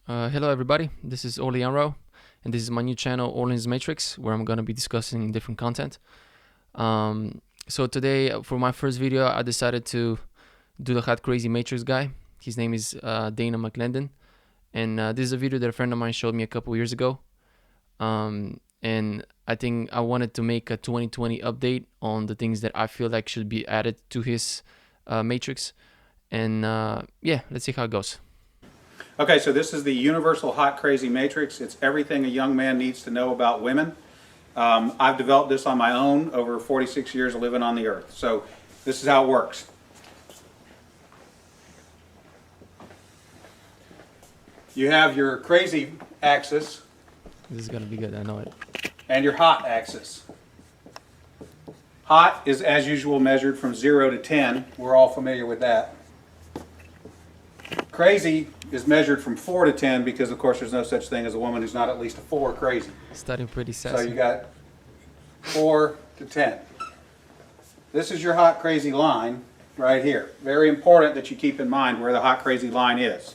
Hello everybody, this is ORLIANROW, and this is my new channel Orlin'S Matrix, where I'm gonna be discussing different content. So today, for my first video, I decided to do the hot crazy Matrix guy. His name is Dana McLendon, and this is a video that a friend of mine showed me a couple years ago. And I think I wanted to make a 2020 update on the things that I feel like should be added to his Matrix. And yeah, let's see how it goes. Okay, so this is the Universal Hot Crazy Matrix. It's everything a young man needs to know about women. I've developed this on my own over 46 years of living on the earth. So this is how it works. You have your crazy axis This is gonna be good, I know it. and your hot axis. Hot is, as usual, measured from 0 to 10. We're all familiar with that. Crazy is measured from 4 to 10 because, of course, there's no such thing as a woman who's not at least a 4 crazy. Starting pretty So sassy. you got 4 to 10. This is your hot crazy line right here. Very important that you keep in mind where the hot crazy line is.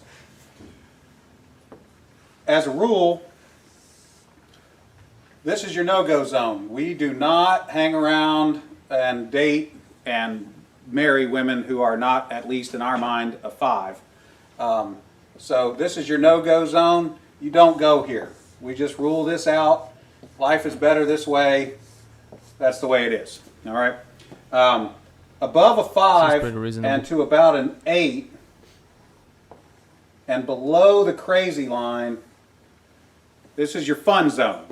As a rule, this is your no-go zone. We do not hang around and date and marry women who are not, at least in our mind, a 5. So this is your no-go zone. You don't go here. We just rule this out. Life is better this way. That's the way it is. All right. Above a 5 pretty reasonable. and to about an 8, and below the crazy line, this is your fun zone.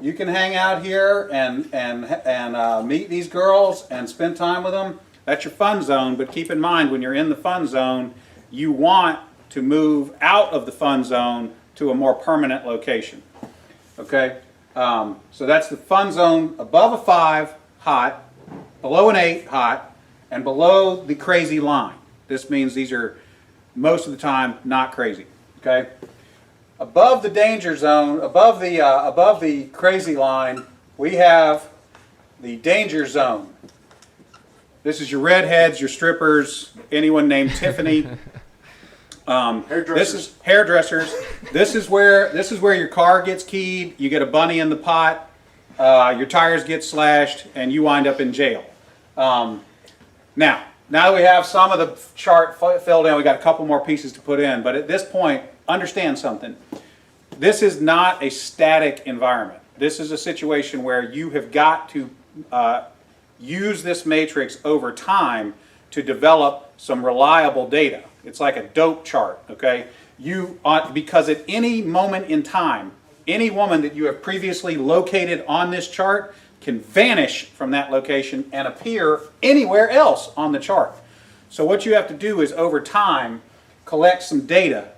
You can hang out here and meet these girls and spend time with them. That's your fun zone. But keep in mind, when you're in the fun zone, you want to move out of the fun zone to a more permanent location. Okay? So that's the fun zone above a 5, hot, below an 8, hot, and below the crazy line. This means these are most of the time not crazy. Okay? Above the danger zone, above the crazy line, we have the danger zone. This is your redheads, your strippers, anyone named Tiffany. This is hairdressers. This is where your car gets keyed. You get a bunny in the pot. Your tires get slashed, and you wind up in jail. Now that we have some of the chart filled in, we got a couple more pieces to put in. But at this point, understand something. This is not a static environment. This is a situation where you have got to use this matrix over time to develop some reliable data. It's like a dope chart, okay? Because at any moment in time, any woman that you have previously located on this chart can vanish from that location and appear anywhere else on the chart. So what you have to do is, over time, collect some data.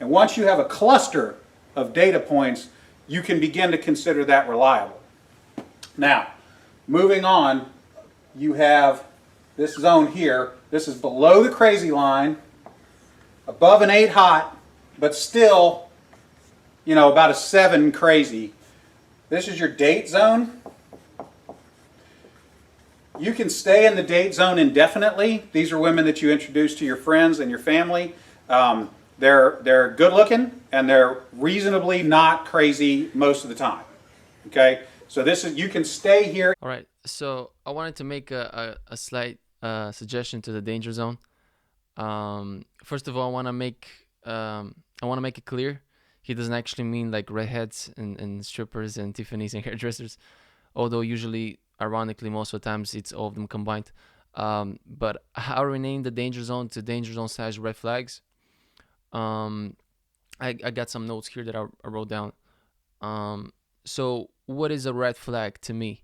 And once you have a cluster of data points, you can begin to consider that reliable. Now, moving on, you have this zone here. This is below the crazy line, above an 8 hot, but still, about a 7 crazy. This is your date zone. You can stay in the date zone indefinitely. These are women that you introduce to your friends and your family. They're good looking and they're reasonably not crazy most of the time. Okay, so you can stay here. All right, so I wanted to make a slight suggestion to the danger zone. First of all, I want to make it clear he doesn't actually mean like redheads and strippers and Tiffany's and hairdressers, although usually, ironically, most of the times it's all of them combined. But I'll rename the danger zone to danger zone / red flags. I got some notes here that I wrote down. So what is a red flag to me?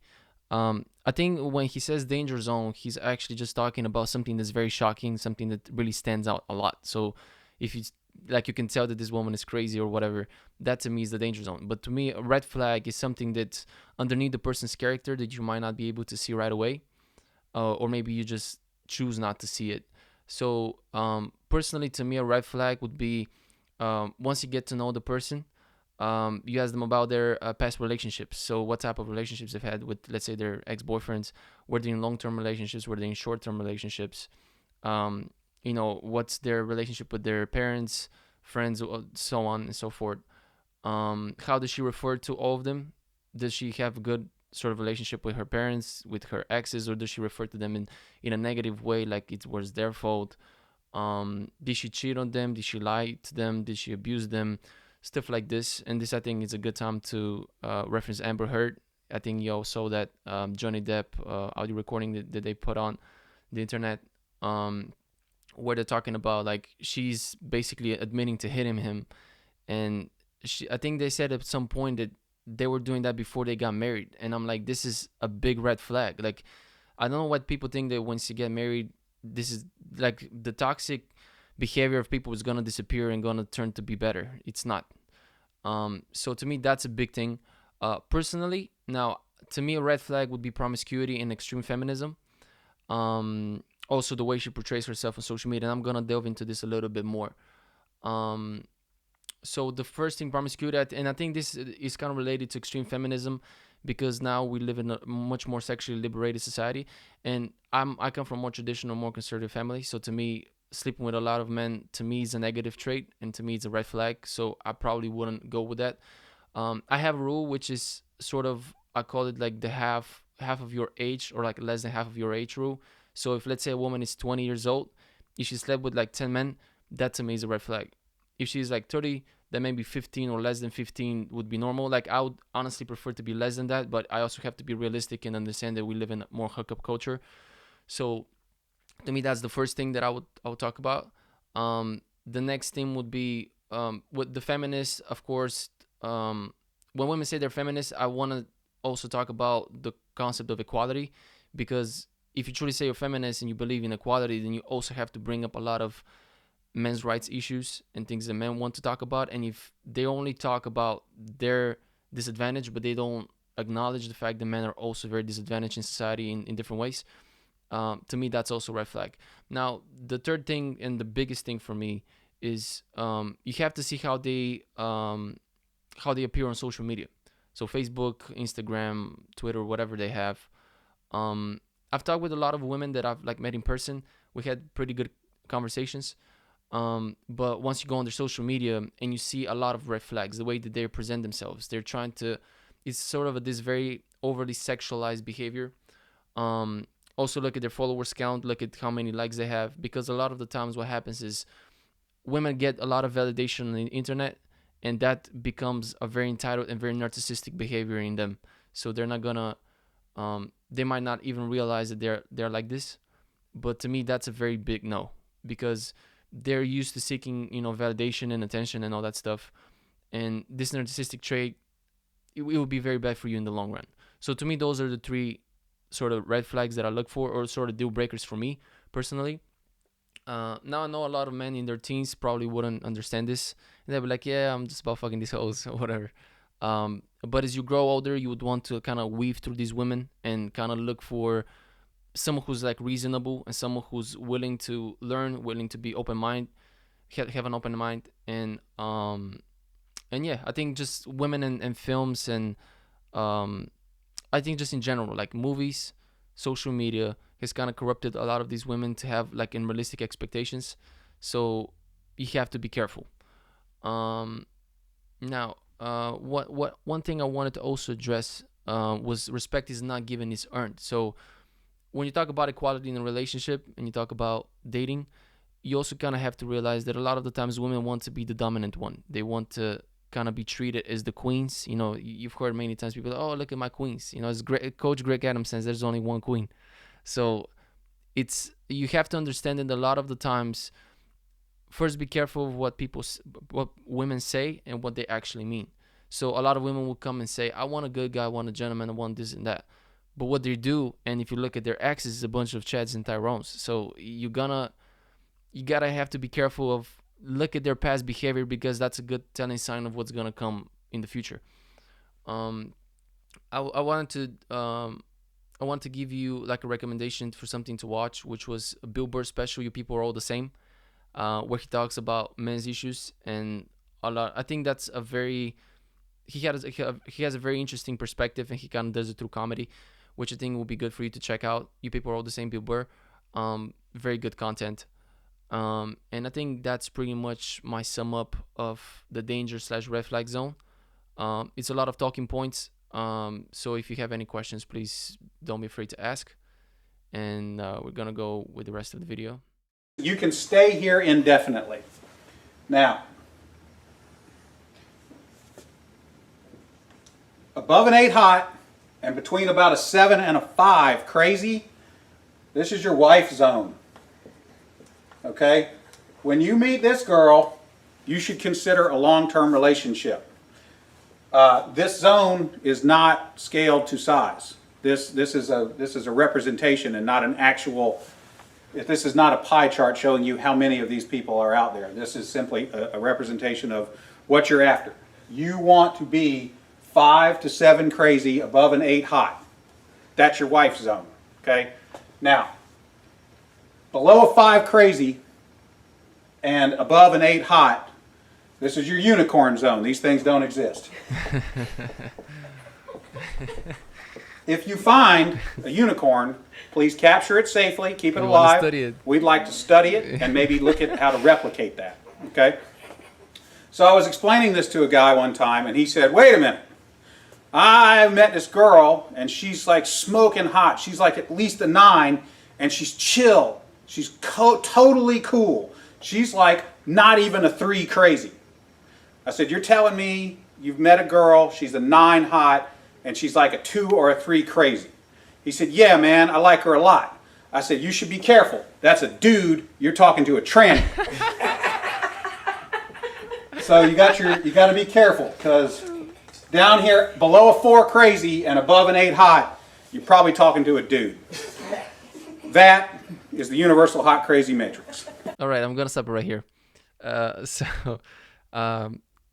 I think when he says danger zone, he's actually just talking about something that's very shocking, something that really stands out a lot. So if you you can tell that this woman is crazy or whatever, that to me is the danger zone. But to me, a red flag is something that's underneath the person's character that you might not be able to see right away, or maybe you just choose not to see it. So personally, to me, a red flag would be once you get to know the person, you ask them about their past relationships. So what type of relationships they've had with, let's say, their ex-boyfriends. Were they in long-term relationships? Were they in short-term relationships? What's their relationship with their parents, friends, so on and so forth. How does she refer to all of them? Does she have a good sort of relationship with her parents, with her exes, or does she refer to them in a negative way, like it was their fault? Did she cheat on them? Did she lie to them? Did she abuse them? Stuff like this. And this, I think, is a good time to reference Amber Heard. I think you all saw that Johnny Depp audio recording that they put on the internet, where they're talking about like she's basically admitting to hitting him, and I think they said at some point that they were doing that before they got married, and I'm like, this is a big red flag. Like, I don't know what people think that once you get married, this is like the toxic behavior of people is gonna disappear and gonna turn to be better. It's not. So to me, that's a big thing. Personally, now to me, a red flag would be promiscuity and extreme feminism. Also, the way she portrays herself on social media, and I'm gonna delve into this a little bit more. Um, so the first thing, promiscuity, and I think this is kind of related to extreme feminism, because now we live in a much more sexually liberated society, and I come from a more traditional, more conservative family. So to me, sleeping with a lot of men, to me, is a negative trait, and to me, it's a red flag. So I probably wouldn't go with that. I have a rule which is sort of, I call it like the half of your age, or like less than half of your age rule. So if, let's say, a woman is 20 years old, if she slept with like 10 men, that to me is a red flag. If she's like 30, then maybe 15 or less than 15 would be normal. Like, I would honestly prefer to be less than that, but I also have to be realistic and understand that we live in a more hookup culture. So to me, that's the first thing that I would talk about. The next thing would be with the feminists, of course. When women say they're feminists, I want to also talk about the concept of equality, because if you truly say you're feminist and you believe in equality, then you also have to bring up a lot of men's rights issues and things that men want to talk about. And if they only talk about their disadvantage, but they don't acknowledge the fact that men are also very disadvantaged in society in different ways, to me, that's also a red flag. Now, the third thing and the biggest thing for me is you have to see how they appear on social media. So Facebook, Instagram, Twitter, whatever they have. I've talked with a lot of women that I've like met in person. We had pretty good conversations. But once you go on their social media and you see a lot of red flags, the way that they present themselves, they're trying to, it's sort of this very overly sexualized behavior. Also look at their followers count, look at how many likes they have, because a lot of the times what happens is women get a lot of validation on the internet, and that becomes a very entitled and very narcissistic behavior in them. So they're not gonna, they might not even realize that they're like this. But to me, that's a very big no, because they're used to seeking, validation and attention and all that stuff. And this narcissistic trait, it will be very bad for you in the long run. So to me, those are the three sort of red flags that I look for, or sort of deal breakers for me personally. Now I know a lot of men in their teens probably wouldn't understand this, and they'd be like, "Yeah, I'm just about fucking these hoes or whatever." But as you grow older, you would want to kind of weave through these women and kind of look for someone who's like reasonable, and someone who's willing to learn, willing to be open mind, have an open mind, and yeah, I think just women and films, and um, I think just in general, like movies, social media has kind of corrupted a lot of these women to have like unrealistic expectations. So you have to be careful. Um, Now, what one thing I wanted to also address was respect is not given; it's earned. So when you talk about equality in a relationship and you talk about dating, you also kind of have to realize that a lot of the times women want to be the dominant one. They want to kind of be treated as the queens. You've heard many times people, oh, look at my queens. As Coach Greg Adams says, there's only one queen. So you have to understand that a lot of the times, first be careful of what women say and what they actually mean. So a lot of women will come and say, I want a good guy, I want a gentleman, I want this and that. But what they do, and if you look at their exes, is a bunch of Chads and Tyrones. So you gotta have to be careful of look at their past behavior, because that's a good telling sign of what's gonna come in the future. Um, I wanted to I want to give you like a recommendation for something to watch, which was a Bill Burr special, "You People Are All the Same," where he talks about men's issues and a lot. I think that's a very he has a very interesting perspective, and he kind of does it through comedy, which I think will be good for you to check out. "You People Are All the Same," Bill Burr. Very good content. And I think that's pretty much my sum up of the danger slash red flag zone. It's a lot of talking points. So if you have any questions, please don't be afraid to ask. And we're gonna go with the rest of the video. You can stay here indefinitely. Now, above an 8 hot and between about a 7 and a 5 crazy, this is your wife zone. Okay? When you meet this girl, you should consider a long-term relationship. This zone is not scaled to size. This is a representation and not an actual. This is not a pie chart showing you how many of these people are out there. This is simply a representation of what you're after. You want to be 5 to 7 crazy, above an 8 hot. That's your wife zone. Okay? Now, below a 5 crazy and above an 8 hot, this is your unicorn zone. These things don't exist. If you find a unicorn, please capture it safely, keep it alive. Study it. We'd like to study it and maybe look at how to replicate that. Okay? So I was explaining this to a guy one time, and he said, wait a minute. I met this girl, and she's like smoking hot. She's like at least a 9, and she's chill. She's totally cool. She's like not even a 3 crazy. I said, you're telling me you've met a girl, she's a 9 hot, and she's like a 2 or a 3 crazy. He said, yeah, man, I like her a lot. I said, you should be careful. That's a dude. You're talking to a tranny. So you got to be careful, because down here below a 4 crazy and above an 8 hot, you're probably talking to a dude. That is the universal hot crazy matrix. All right, I'm gonna stop it right here.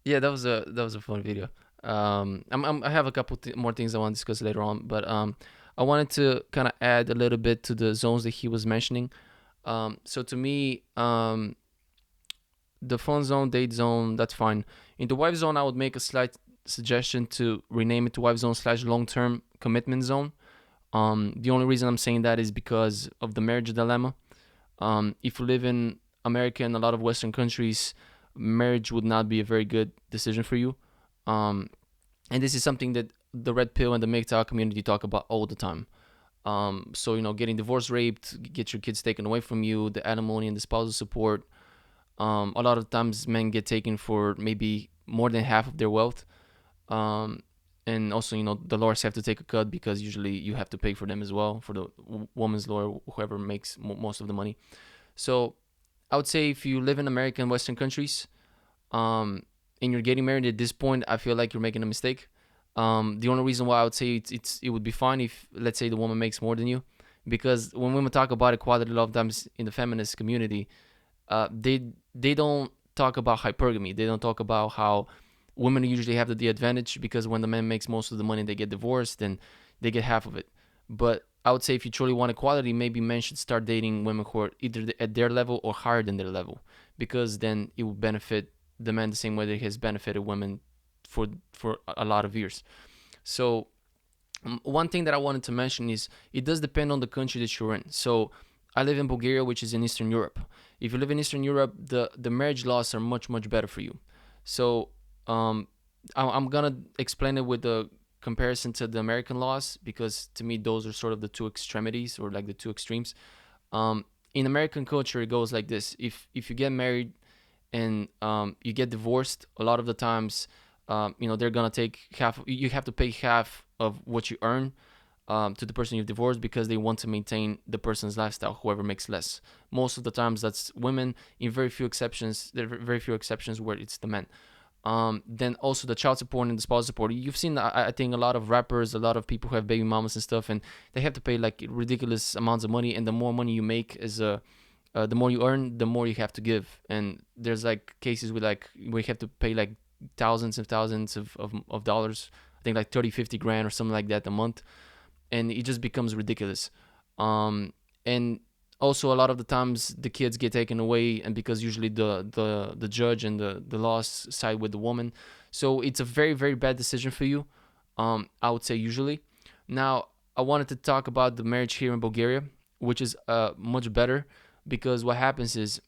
Yeah, that was a fun video. I have a couple more things I want to discuss later on, but I wanted to kind of add a little bit to the zones that he was mentioning. So to me, the fun zone, date zone, that's fine. In the wife zone, I would make a slight suggestion to rename it to wife zone / long-term commitment zone. The only reason I'm saying that is because of the marriage dilemma. If you live in America and a lot of Western countries, marriage would not be a very good decision for you. And this is something that the red pill and the MGTOW community talk about all the time. So, getting divorced, raped, get your kids taken away from you, the alimony and the spousal support. A lot of times men get taken for maybe more than half of their wealth. And also, the lawyers have to take a cut because usually you have to pay for them as well, for the woman's lawyer, whoever makes most of the money. So I would say if you live in American and Western countries, and you're getting married at this point, I feel like you're making a mistake. The only reason why I would say it would be fine if, let's say, the woman makes more than you, because when women talk about equality, a lot of times in the feminist community, they don't talk about hypergamy. They don't talk about how women usually have the advantage, because when the man makes most of the money, they get divorced and they get half of it. But I would say if you truly want equality, maybe men should start dating women who are either at their level or higher than their level, because then it will benefit the man the same way that it has benefited women for a lot of years. So one thing that I wanted to mention is it does depend on the country that you're in. So I live in Bulgaria, which is in Eastern Europe. If you live in Eastern Europe, the marriage laws are much, much better for you. So I'm gonna explain it with the comparison to the American laws, because to me those are sort of the two extremities, or like the two extremes. In American culture, it goes like this: if you get married and you get divorced, a lot of the times, they're gonna take half. You have to pay half of what you earn to the person you've divorced, because they want to maintain the person's lifestyle, whoever makes less. Most of the times that's women. In very few exceptions, there are very few exceptions where it's the men. Then also the child support and the spousal support. You've seen, I think, a lot of rappers, a lot of people who have baby mamas and stuff, and they have to pay like ridiculous amounts of money. And the more money you make the more you earn, the more you have to give. And there's like cases where you have to pay like thousands and thousands of dollars. I think like 30-50 grand or something like that a month. And it just becomes ridiculous. And also a lot of the times the kids get taken away, and because usually the judge and the laws side with the woman. So it's a very, very bad decision for you, I would say, usually. Now, I wanted to talk about the marriage here in Bulgaria, which is much better, because what happens is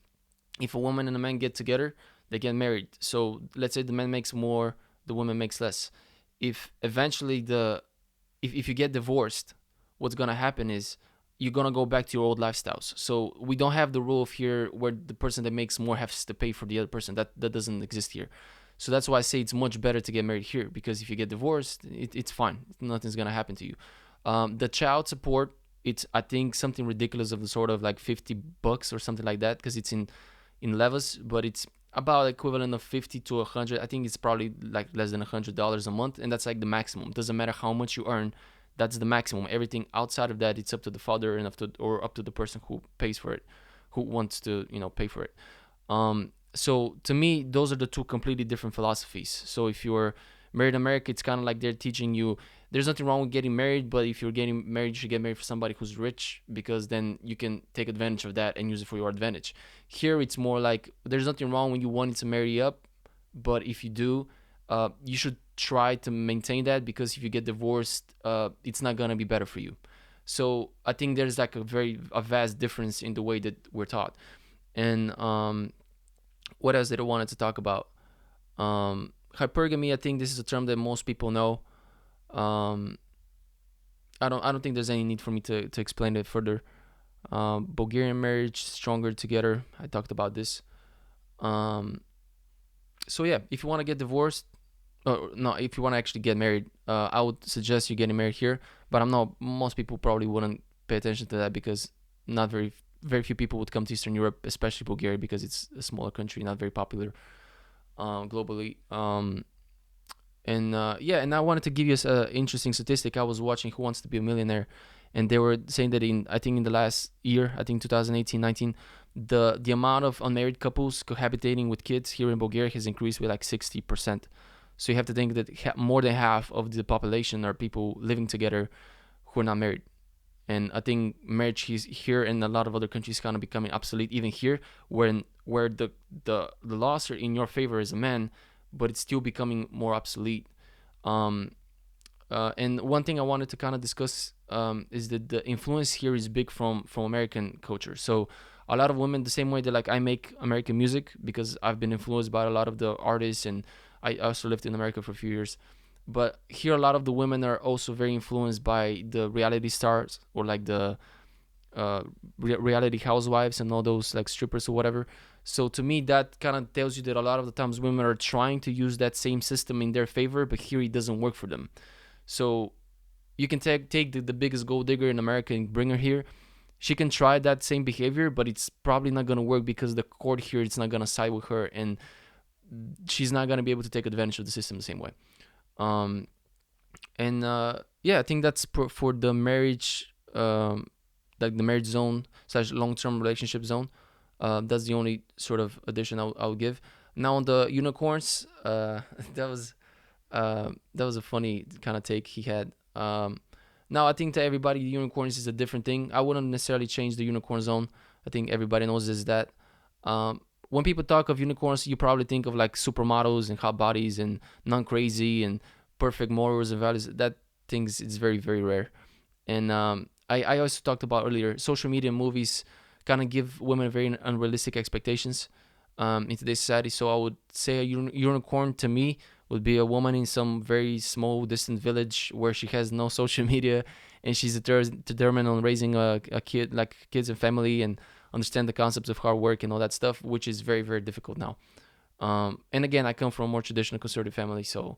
if a woman and a man get together, they get married. So let's say the man makes more, the woman makes less. If eventually if you get divorced, what's gonna happen is you're gonna go back to your old lifestyles. So we don't have the rule of here where the person that makes more has to pay for the other person. That doesn't exist here. So that's why I say it's much better to get married here, because if you get divorced, it's fine. Nothing's gonna happen to you. The child support, it's I think something ridiculous of the sort of like $50 or something like that, because it's in levels, but it's about equivalent of 50 to 100. I think it's probably like less than $100 a month, and that's like the maximum. Doesn't matter how much you earn, that's the maximum. Everything outside of that, it's up to the father and up to the person who pays for it, who wants to pay for it. So to me, those are the two completely different philosophies. So if you're married in America, it's kind of like they're teaching you there's nothing wrong with getting married, but if you're getting married, you should get married for somebody who's rich, because then you can take advantage of that and use it for your advantage. Here, it's more like there's nothing wrong when you wanted to marry up, but if you do, you should try to maintain that, because if you get divorced, it's not gonna be better for you. So I think there's like a vast difference in the way that we're taught. And what else did I wanted to talk about? Hypergamy, I think this is a term that most people know. I don't think there's any need for me to explain it further. Bulgarian marriage, stronger together. I talked about this. So yeah, if you want to get divorced, or no, if you want to actually get married, I would suggest you getting married here. But I'm not. Most people probably wouldn't pay attention to that, because not very few people would come to Eastern Europe, especially Bulgaria, because it's a smaller country, not very popular globally. And I wanted to give you an interesting statistic. I was watching Who Wants to Be a Millionaire, and they were saying that in the last year, I think 2018-19, the amount of unmarried couples cohabitating with kids here in Bulgaria has increased by like 60%. So you have to think that more than half of the population are people living together who are not married. And I think marriage is here in a lot of other countries kind of becoming obsolete, even here, where the laws are in your favor as a man, but it's still becoming more obsolete. And one thing I wanted to kind of discuss is that the influence here is big from American culture. So a lot of women, the same way that like I make American music, because I've been influenced by a lot of the artists, and I also lived in America for a few years. But here, a lot of the women are also very influenced by the reality stars, or like the reality housewives and all those like strippers or whatever. So to me, that kind of tells you that a lot of the times women are trying to use that same system in their favor, but here it doesn't work for them. So you can take the biggest gold digger in America and bring her here. She can try that same behavior, but it's probably not going to work, because the court here, it's not going to side with her, and she's not going to be able to take advantage of the system the same way. I think that's for the marriage, like the marriage zone / long-term relationship zone. That's the only sort of addition I'll give. Now on the unicorns, that was a funny kind of take he had. Now I think to everybody, the unicorns is a different thing. I wouldn't necessarily change the unicorn zone. I think everybody knows is that. When people talk of unicorns, you probably think of like supermodels and hot bodies and non-crazy and perfect morals and values. That things it's very, very rare. And I also talked about earlier, social media and movies kind of give women very unrealistic expectations in today's society. So I would say a unicorn to me would be a woman in some very small, distant village where she has no social media, and she's determined on raising a kid, like kids and family, and understand the concepts of hard work and all that stuff, which is very, very difficult now. And again, I come from a more traditional conservative family, so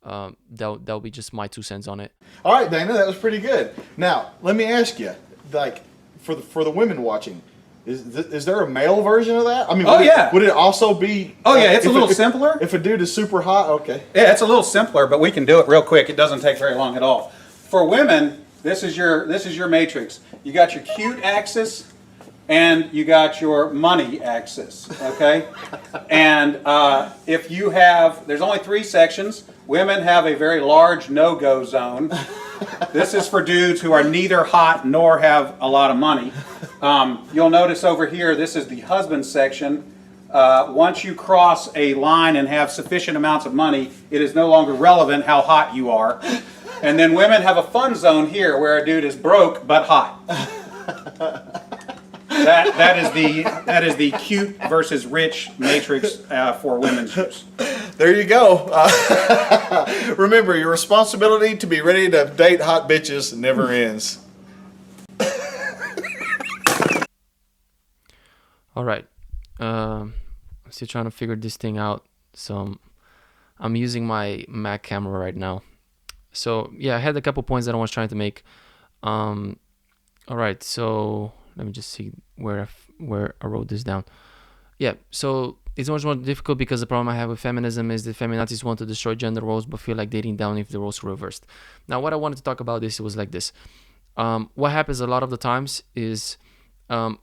that'll be just my 2 cents on it. All right, Dana, that was pretty good. Now, let me ask you, like, for the women watching, is there a male version of that? I mean, would it also be? Oh yeah, it's a little simpler. If a dude is super hot, okay. Yeah, it's a little simpler, but we can do it real quick. It doesn't take very long at all. For women, this is your matrix. You got your cute axis, and you got your money axis, okay? And if you have, there's only 3 sections. Women have a very large no-go zone. This is for dudes who are neither hot nor have a lot of money. You'll notice over here, this is the husband section. Once you cross a line and have sufficient amounts of money, it is no longer relevant how hot you are. And then women have a fun zone here where a dude is broke but hot. That is the cute versus rich matrix for women's use. There you go. Remember, your responsibility to be ready to date hot bitches never ends. All right. I'm still trying to figure this thing out. So I'm using my Mac camera right now. So yeah, I had a couple points that I was trying to make. All right. So let me just see where I wrote this down. Yeah. So it's much more difficult because the problem I have with feminism is that feminazis want to destroy gender roles but feel like dating down if the roles were reversed. Now, what I wanted to talk about this, it was like this. What happens a lot of the times is,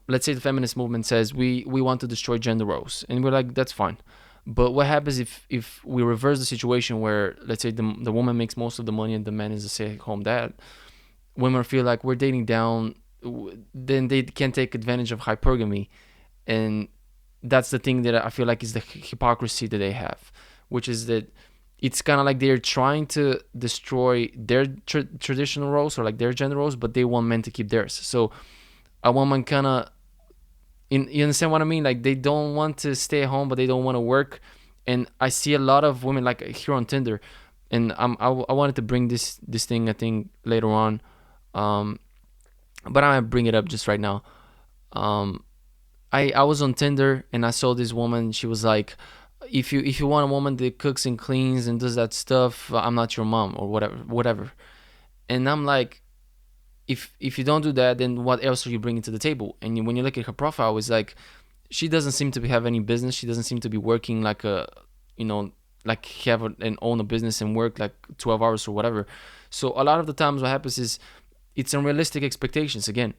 let's say the feminist movement says we want to destroy gender roles, and we're like, that's fine. But what happens if we reverse the situation where, let's say, the woman makes most of the money and the man is a stay-at-home dad? Women feel like we're dating down, then they can take advantage of hypergamy, and that's the thing that I feel like is the hypocrisy that they have, which is that it's kind of like they're trying to destroy their traditional roles or like their gender roles, but they want men to keep theirs. So a woman kind of, you understand what I mean? Like they don't want to stay at home, but they don't want to work. And I see a lot of women like here on Tinder, and I wanted to bring this thing I think later on, but I might bring it up just right now. I was on Tinder and I saw this woman. She was like, if you want a woman that cooks and cleans and does that stuff, I'm not your mom or whatever. And I'm like, if you don't do that, then what else are you bringing to the table? And when you look at her profile, it's like she doesn't seem to have any business. She doesn't seem to be working like like have and own a business and work like 12 hours or whatever. So a lot of the times what happens is it's unrealistic expectations. Again,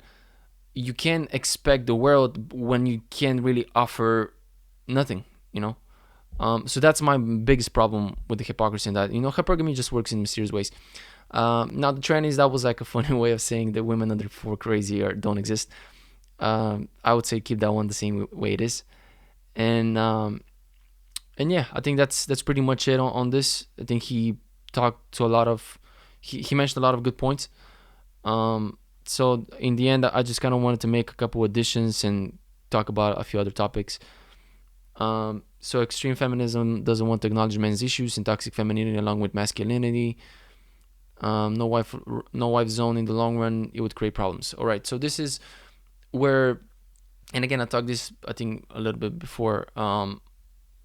you can't expect the world when you can't really offer nothing, So that's my biggest problem with the hypocrisy in that, hypergamy just works in mysterious ways. Now the trannies, that was like a funny way of saying that women under 4 crazy or don't exist. I would say keep that one the same way it is. And yeah, I think that's pretty much it on this. I think he talked to a lot of, he mentioned a lot of good points. So in the end, I just kind of wanted to make a couple additions and talk about a few other topics. So extreme feminism doesn't want to acknowledge men's issues and toxic femininity along with masculinity. No wife zone in the long run, it would create problems. All right, so this is where, and again, I talked this I think a little bit before.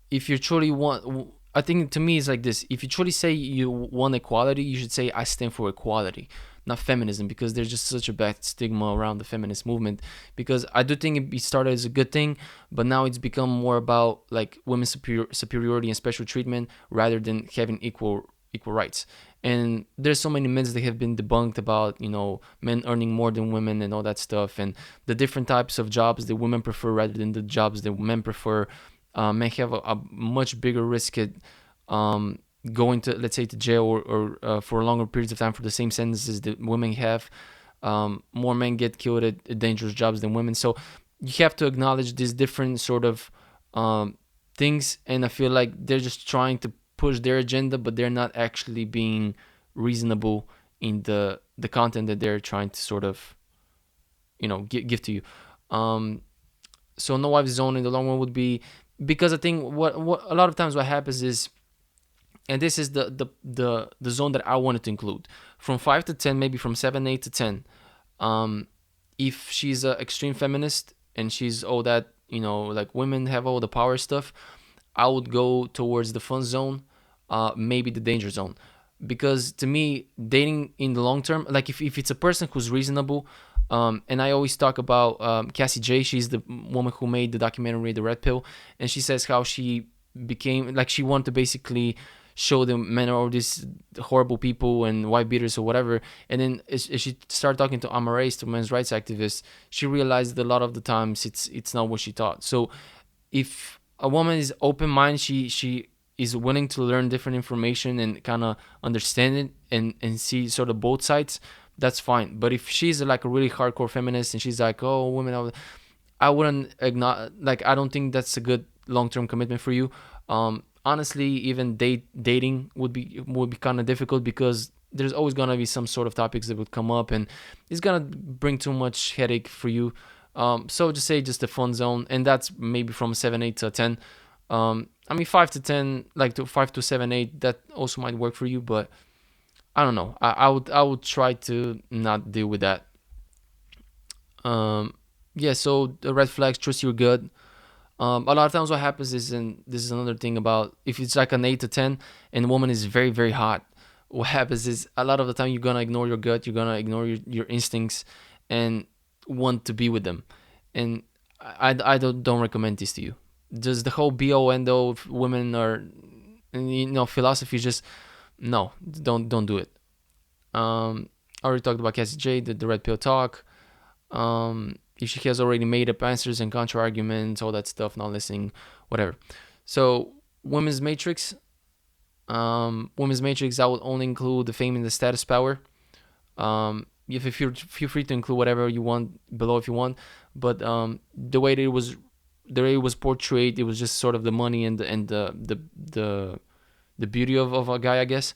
If you truly want, I think to me it's like this: if you truly say you want equality, you should say I stand for equality, not feminism, because there's just such a bad stigma around the feminist movement. Because I do think it started as a good thing, but now it's become more about like women's superiority and special treatment rather than having equal rights. And there's so many myths that have been debunked about, men earning more than women and all that stuff, and the different types of jobs that women prefer rather than the jobs that men prefer. Men have a much bigger risk at going to, let's say, to jail or for longer periods of time for the same sentences that women have. More men get killed at dangerous jobs than women. So you have to acknowledge these different sort of things, and I feel like they're just trying to push their agenda, but they're not actually being reasonable in the content that they're trying to sort of give to you. So no wife zone in the long run would be, because I think what a lot of times what happens is, and this is the zone that I wanted to include, from 5 to 10, maybe from 7, 8 to 10. If she's an extreme feminist and she's all that, like women have all the power stuff, I would go towards the fun zone, maybe the danger zone. Because to me, dating in the long term, like if it's a person who's reasonable, and I always talk about Cassie J. She's the woman who made the documentary The Red Pill, and she says how she became, like, she wanted to basically show them men are all these horrible people and white beaters or whatever. And then as she started talking to Amarais, to men's rights activists, she realized that a lot of the times it's not what she thought. So if a woman is open-minded, she is willing to learn different information and kind of understand it and see sort of both sides, that's fine. But if she's like a really hardcore feminist and she's like, oh, women, I wouldn't ignore, like, I don't think that's a good long-term commitment for you. Honestly, even dating would be kind of difficult, because there's always gonna be some sort of topics that would come up, and it's gonna bring too much headache for you. So just say just the fun zone, and that's maybe from 7-8 to 10. I mean 5 to 10, like to 5 to 7-8, that also might work for you, but I don't know. I would try to not deal with that. Yeah. So the red flags, trust your gut. A lot of times what happens is, and this is another thing about, if it's like an 8 to 10 and the woman is very very hot, what happens is a lot of the time you're gonna ignore your gut, you're gonna ignore your instincts, and want to be with them. And I don't recommend this to you. Just the whole be all end all women are, philosophy is just no, don't do it. I already talked about Cassie J, the red pill talk. If she has already made up answers and counter arguments, all that stuff, not listening, whatever. So women's matrix. Women's matrix, I would only include the fame and the status power. If you feel free to include whatever you want below if you want, but the way that it was portrayed, it was just sort of the money and the beauty of a guy, I guess.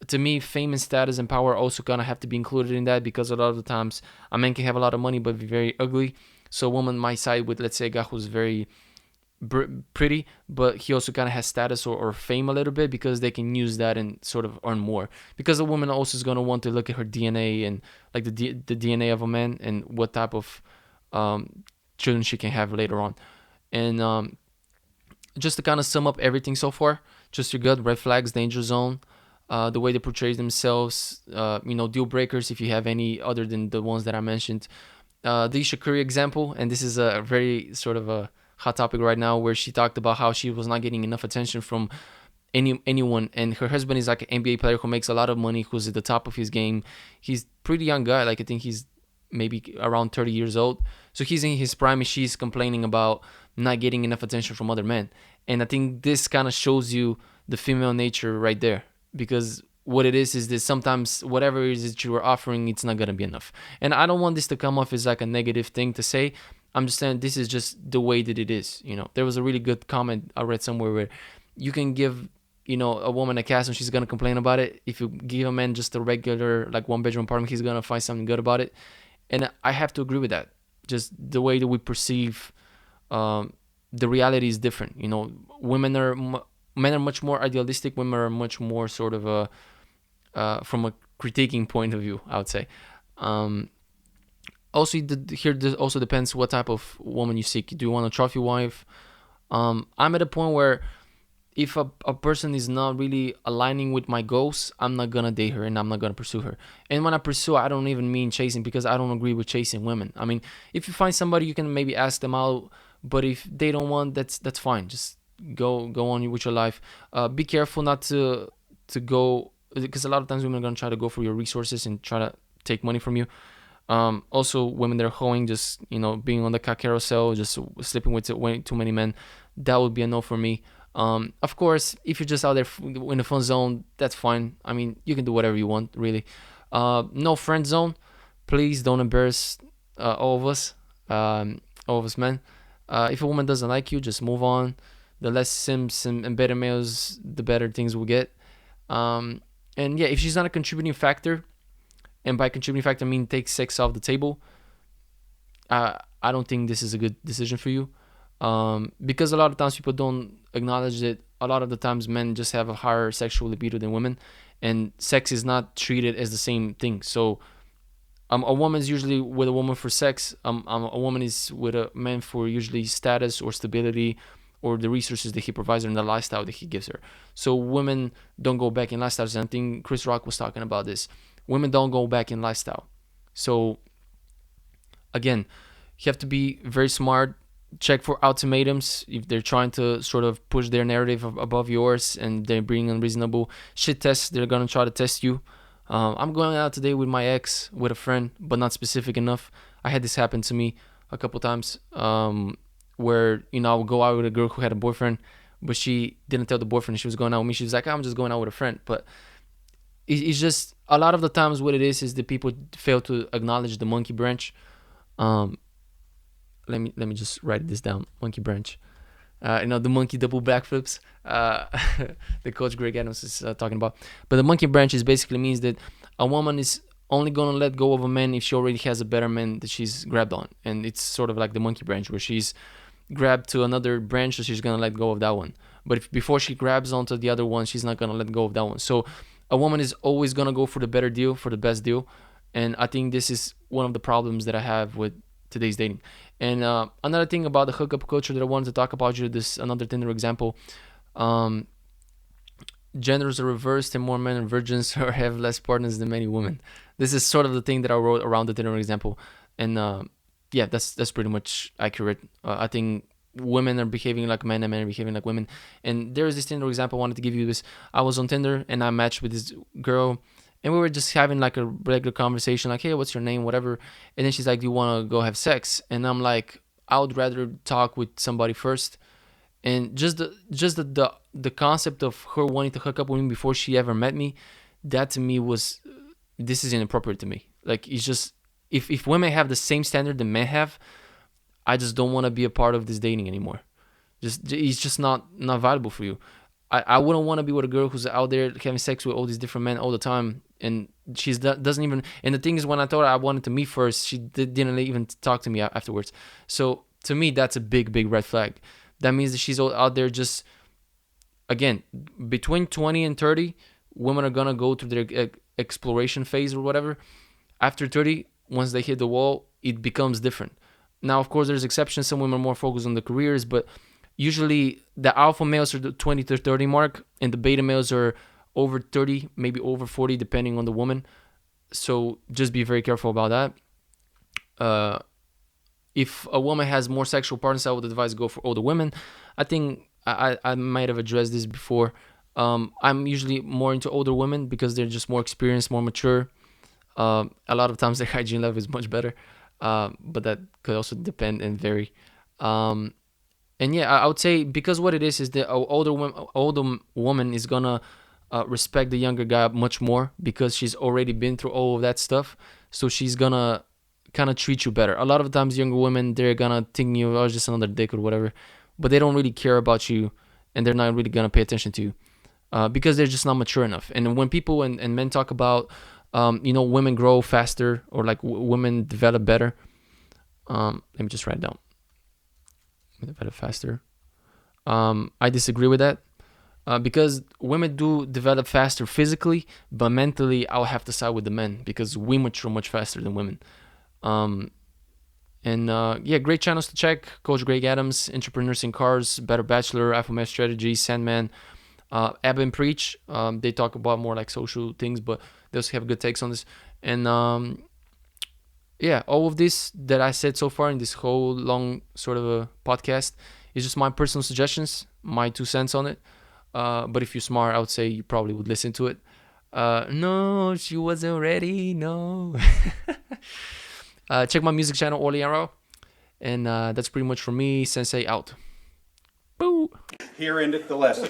To me, fame and status and power also gonna have to be included in that, because a lot of the times a man can have a lot of money but be very ugly. So a woman might side with, let's say, a guy who's very pretty, but he also kind of has status or fame a little bit, because they can use that and sort of earn more. Because a woman also is gonna want to look at her DNA and like the DNA of a man and what type of children she can have later on. And just to kind of sum up everything so far, just your gut, red flags, danger zone. The way they portray themselves, deal breakers, if you have any other than the ones that I mentioned. The Isha Curry example, and this is a very sort of a hot topic right now, where she talked about how she was not getting enough attention from anyone, and her husband is like an NBA player who makes a lot of money, who's at the top of his game. He's pretty young guy, like I think he's maybe around 30 years old. So he's in his prime and she's complaining about not getting enough attention from other men. And I think this kind of shows you the female nature right there, because what it is that sometimes whatever it is that you are offering, it's not gonna be enough. And I don't want this to come off as like a negative thing to say. I'm just saying this is just the way that it is. There was a really good comment I read somewhere where you can give a woman a castle and she's gonna complain about it. If you give a man just a regular like 1 bedroom apartment, he's gonna find something good about it. And I have to agree with that. Just the way that we perceive the reality is different. Men are much more idealistic. Women are much more sort of from a critiquing point of view, I would say. Also, here also depends what type of woman you seek. Do you want a trophy wife? I'm at a point where if a person is not really aligning with my goals, I'm not gonna date her and I'm not gonna pursue her. And when I pursue, I don't even mean chasing, because I don't agree with chasing women. I mean, if you find somebody, you can maybe ask them out, but if they don't want, that's fine. Just go on with your life. Be careful not to go, because a lot of times women are gonna try to go for your resources and try to take money from you. Also, women that are hoeing, just being on the cock carousel, just sleeping with way too many men, that would be a no for me. Of course, if you're just out there in the fun zone, that's fine. I mean, you can do whatever you want, really. No friend zone. Please don't embarrass all of us men. If a woman doesn't like you, just move on. The less simps and beta males, the better things will get. And yeah, if she's not a contributing factor, and by contributing factor I mean take sex off the table, I don't think this is a good decision for you. Because a lot of times people don't acknowledge that a lot of the times men just have a higher sexual libido than women, and sex is not treated as the same thing. So a woman's usually with a woman for sex. A woman is with a man for usually status or stability, or the resources that he provides her and the lifestyle that he gives her. So women don't go back in lifestyles. And I think Chris Rock was talking about this. Women don't go back in lifestyle. So again, you have to be very smart. Check for ultimatums if they're trying to sort of push their narrative above yours and they're being unreasonable. Shit tests, they're gonna try to test you. I'm going out today with my ex, with a friend, but not specific enough. I had this happen to me a couple times, where I would go out with a girl who had a boyfriend, but she didn't tell the boyfriend she was going out with me. She was like, I'm just going out with a friend. But it's just a lot of the times what it is that people fail to acknowledge the monkey branch. Let me just write this down. Monkey branch. The monkey double backflips. The coach Greg Adams is talking about. But the monkey branch is basically means that a woman is only gonna let go of a man if she already has a better man that she's grabbed on, and it's sort of like the monkey branch where she's grabbed to another branch, so she's gonna let go of that one. But if before she grabs onto the other one, she's not gonna let go of that one. So a woman is always gonna go for the better deal, for the best deal, and I think this is one of the problems that I have with today's dating. And another thing about the hookup culture that I wanted to talk about, you this another Tinder example. Um, Genders are reversed and more men are virgins or have less partners than many women. This is sort of the thing that I wrote around the Tinder example, and yeah, that's pretty much accurate. I think women are behaving like men and men are behaving like women. And there is this Tinder example I wanted to give you. This: I was on Tinder and I matched with this girl, and we were just having like a regular conversation, like, hey, what's your name, whatever. And then she's like, do you want to go have sex? And I'm like, I would rather talk with somebody first. And just the concept of her wanting to hook up with me before she ever met me, that to me was, this is inappropriate to me. Like, it's just, if women have the same standard that men have, I just don't want to be a part of this dating anymore. It's just not valuable for you. I wouldn't want to be with a girl who's out there having sex with all these different men all the time, and she doesn't even. And the thing is, when I told her I wanted to meet first, she didn't even talk to me afterwards. So to me, that's a big red flag. That means that she's out there just, again, between 20 and 30, women are gonna go through their exploration phase or whatever. After 30, once they hit the wall, it becomes different. Now, of course, there's exceptions. Some women are more focused on the careers, but usually the alpha males are the 20 to 30 mark, and the beta males are over 30, maybe over 40, depending on the woman. So just be very careful about that. If a woman has more sexual partners, I would advise go for older women. I think I might have addressed this before. I'm usually more into older women because they're just more experienced, more mature. A lot of times their hygiene level is much better, but that could also depend and vary. And yeah, I would say, because what it is the older woman is gonna respect the younger guy much more because she's already been through all of that stuff. So she's gonna kind of treat you better. A lot of times younger women, they're gonna think you are just another dick or whatever, but they don't really care about you, and they're not really gonna pay attention to you because they're just not mature enough. And when people and men talk about women grow faster, or like women develop better, let me just write it down. Develop faster. I disagree with that because women do develop faster physically, but mentally I'll have to side with the men because we mature much faster than women. Yeah, great channels to check: Coach Greg Adams, Entrepreneurs in Cars, Better Bachelor, Alpha Male Strategy, Sandman, Ab and Preach. They talk about more like social things, but they also have good takes on this. And yeah, all of this that I said so far in this whole long sort of a podcast is just my personal suggestions, my 2 cents on it. But if you're smart, I would say you probably would listen to it. No, she wasn't ready. No. Check my music channel, ORLI ANROW. And that's pretty much for me. Sensei out. Boo. Here endeth the lesson.